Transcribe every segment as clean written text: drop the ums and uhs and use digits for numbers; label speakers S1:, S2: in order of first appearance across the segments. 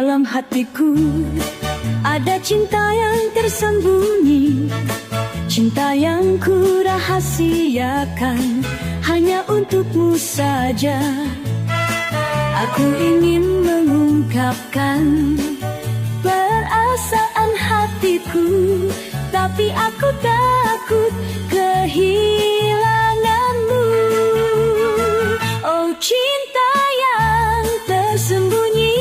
S1: dalam hatiku ada cinta yang tersembunyi, cinta yang ku rahasiakan hanya untukmu saja. Aku ingin mengungkapkan perasaan hatiku, tapi aku takut kehilanganmu. Oh cinta yang tersembunyi,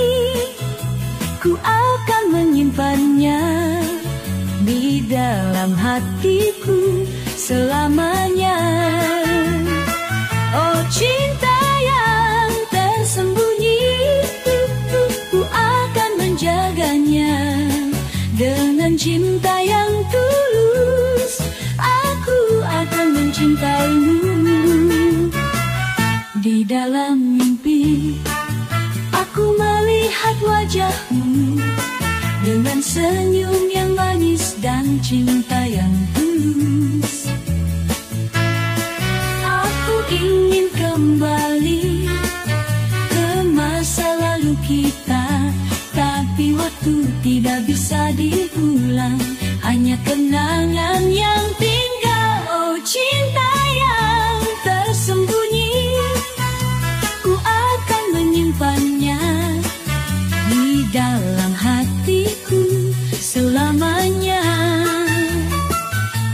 S1: ku akan menyimpannya di dalam hatiku selamanya. Oh cinta yang tersembunyi, ku akan menjaganya dengan cinta yang tulus. Aku akan mencintaimu. Di dalam mimpi aku melihat wajahmu dengan senyum yang manis dan cinta yang tulus. Aku ingin kembali ke masa lalu kita, tapi waktu tidak bisa diulang, hanya kenangan yang tinggal. Oh cinta yang tersembunyi, ku akan menyimpannya di dalam hatiku selamanya.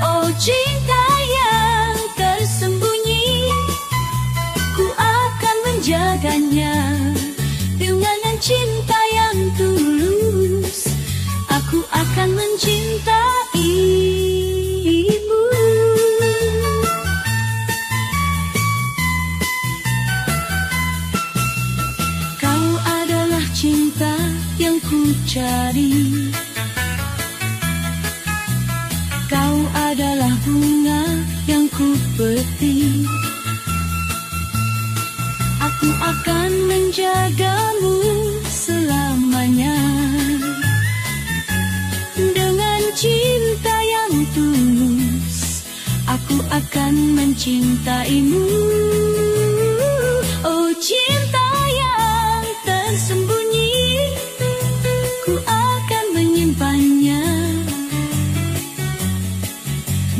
S1: Oh cinta yang tersembunyi, ku akan menjaganya dengan cinta yang tulus. Aku akan mencintaimu. Kau adalah cinta yang ku cari, kau adalah bunga yang ku petik. Aku akan menjagamu selamanya dengan cinta yang tulus. Aku akan mencintaimu. Oh cinta yang tersembunyi, ku akan menyimpannya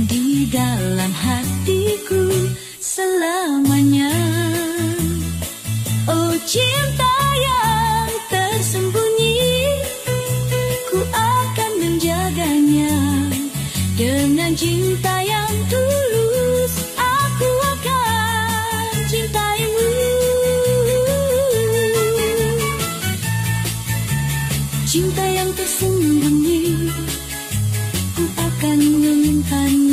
S1: di dalam hatiku selamanya. Oh cinta yang tersembunyi, ku akan menjaganya dengan cinta yang tulus. Aku akan cintaimu. Cinta yang tersembunyi, ku akan menyimpannya